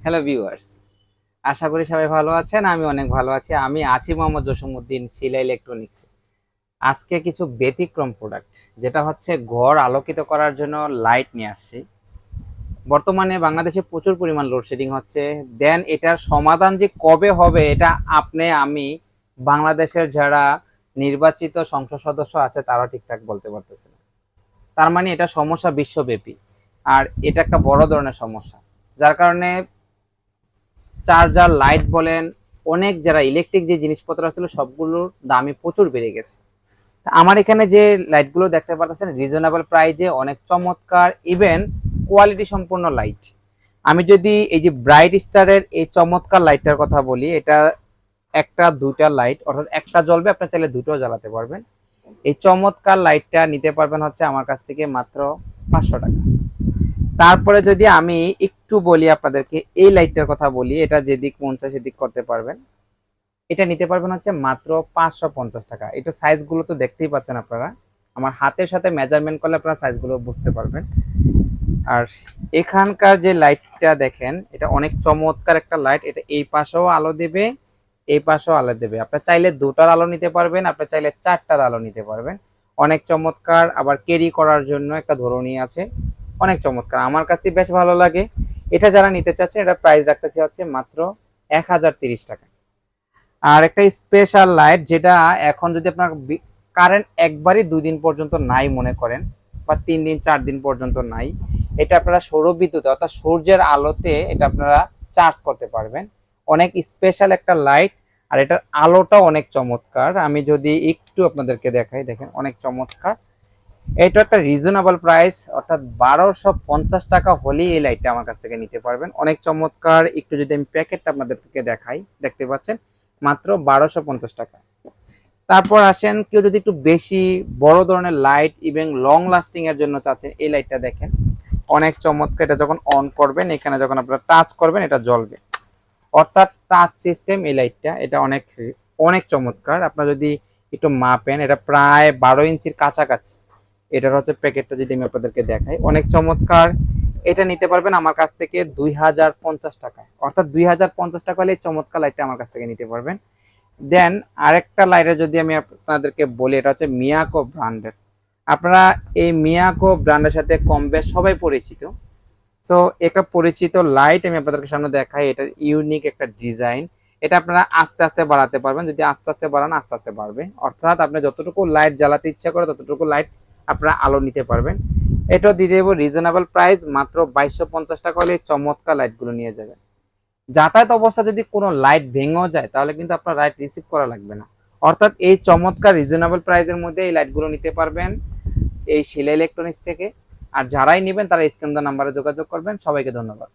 Hello viewers, আশা করি সবাই ভালো আছেন। আমি অনেক ভালো আছি। আমি আছি মোহাম্মদ জসিমউদ্দিন, শিলা ইলেকট্রনিক্স। আজকে কিছু ব্যতিক্রম প্রোডাক্ট, যেটা হচ্ছে ঘর আলোকিত করার জন্য লাইট নিয়ে আসছি। বর্তমানে বাংলাদেশে প্রচুর পরিমাণ লোডশেডিং হচ্ছে। দেন এটার সমাধান যে কবে হবে, এটা আপনি আমি বাংলাদেশের যারা নির্বাচিত সংসদ সদস্য আছে তারা ঠিকঠাক বলতে পারতেছে না। তার মানে এটা সমস্যা বিশ্বব্যাপী, আর এটা একটা বড় ধরনের সমস্যা, যার কারণে চার্জার, লাইট বলেন, অনেক যারা ইলেকট্রিক যে জিনিসপত্র আসলে সবগুলোর দামই প্রচুর বেড়ে গেছে। আমার এখানে যে লাইটগুলো দেখতে পাচ্ছেন রিজনেবল প্রাইজে, অনেক চমৎকার, ইভেন কোয়ালিটি সম্পন্ন লাইট। আমি যদি এই যে ব্রাইট স্টারের এই চমৎকার লাইটটার কথা বলি, এটা একটা দুইটা লাইট, অর্থাৎ একটা জ্বলবে, আপনি চাইলে দুটোও জ্বালাতে পারবেন। এই চমৎকার লাইটটা নিতে পারবেন হচ্ছে আমার কাছ থেকে মাত্র 500 টাকা। তারপরে যদি আমি একটু বলি আপনাদেরকে, এই লাইটটার কথা বলি, এটা যেদিক মন চায় সেদিক করতে পারবেন। এটা নিতে পারবেন হচ্ছে মাত্র 550 টাকা। এটা সাইজগুলো তো দেখতেই পাচ্ছেন আপনারা, আমার হাতের সাথে মেজারমেন্ট করলে আপনারা সাইজগুলো বুঝতে পারবেন। আর এখানকার যে লাইটটা দেখেন, এটা অনেক চমৎকার একটা লাইট। এটা এই পাশেও আলো দেবে, এই পাশেও আলো দেবে। আপনি চাইলে দুটার আলো নিতে পারবেন, আপনি চাইলে চারটার আলো নিতে পারবেন। অনেক চমৎকার। আবার ক্যারি করার জন্য একটা ধরনী আছে, অনেক চমৎকার, আমার কাছে বেশ ভালো লাগে। এটা যারা নিতে চাচ্ছে, এটা প্রাইস রাখতেছি হচ্ছে মাত্র 1030 টাকা। আর একটা স্পেশাল লাইট, যেটা এখন যদি আপনার কারেন্ট একবারই 2 দিন পর্যন্ত নাই মনে করেন, বা 3 দিন 4 দিন পর্যন্ত নাই, এটা আপনারা সৌরবিদ্যুৎ অর্থাৎ সূর্যের আলোতে এটা আপনারা চার্জ করতে পারবেন। অনেক স্পেশাল একটা লাইট, আর এটার আলোটাও অনেক চমৎকার। আমি যদি একটু আপনাদেরকে দেখাই, দেখেন অনেক চমৎকার। এটা একটা রিজনেবল প্রাইস, অর্থাৎ 1250 টাকা হলেই এই লাইটটা আমার কাছ থেকে নিতে পারবেন। অনেক চমৎকার। একটু যদি আমি প্যাকেটটা আপনাদেরকে দেখাই, দেখতে পাচ্ছেন মাত্র 1250 টাকা। তারপর আসেন, কেউ যদি একটু বেশি বড় ধরনের লাইট এবং লং লাস্টিং এর জন্য চাচ্ছেন, এই লাইটটা দেখেন অনেক চমৎকার। এটা যখন অন করবেন, এখানে যখন আপনারা টাচ করবেন এটা জ্বলবে, অর্থাৎ টাচ সিস্টেম এই লাইটটা। এটা অনেক অনেক চমৎকার। আপনারা যদি একটু মাপেন, এটা প্রায় 12 ইঞ্চির কাছাকাছি। এটার হচ্ছে প্যাকেটটা যদি আমি আপনাদেরকে দেখাই, অনেক চমৎকার। এটা নিতে পারবেন আমার কাছ থেকে 2050 টাকায়, অর্থাৎ 2050 টাকা হলে চমৎকার লাইটটা আমার কাছ থেকে নিতে পারবেন। দেন আরেকটা লাইটের যদি আমি আপনাদেরকে বলি, এটা হচ্ছে মিয়াকো ব্র্যান্ডের। আপনারা এই মিয়াকো ব্র্যান্ডের সাথে কম বেশ সবাই পরিচিত। সো একটা পরিচিত লাইট আমি আপনাদেরকে সামনে দেখাই। এটার ইউনিক একটা ডিজাইন। এটা আপনারা আস্তে আস্তে বাড়াতে পারবেন, যদি আস্তে আস্তে বাড়ান আস্তে আস্তে বাড়বে, অর্থাৎ আপনি যতটুকু লাইট জ্বালাতে ইচ্ছা করে ততটুকু লাইট আপনারা আলো নিতে পারবেন। এটাও দিয়ে দেবো রিজনেবল প্রাইস, মাত্র 2250 টাকা হলে চমৎকার লাইটগুলো নিয়ে যাবেন। যাতায়াত অবস্থা যদি কোনো লাইট ভেঙেও যায়, তাহলে কিন্তু আপনার লাইট রিসিভ করা লাগবে না। অর্থাৎ এই চমৎকার রিজনেবল প্রাইসের মধ্যে এই লাইটগুলো নিতে পারবেন এই শিলা ইলেকট্রনিক্স থেকে। আর যারাই নেবেন তারা স্ক্রিন নাম্বারে যোগাযোগ করবেন। সবাইকে ধন্যবাদ।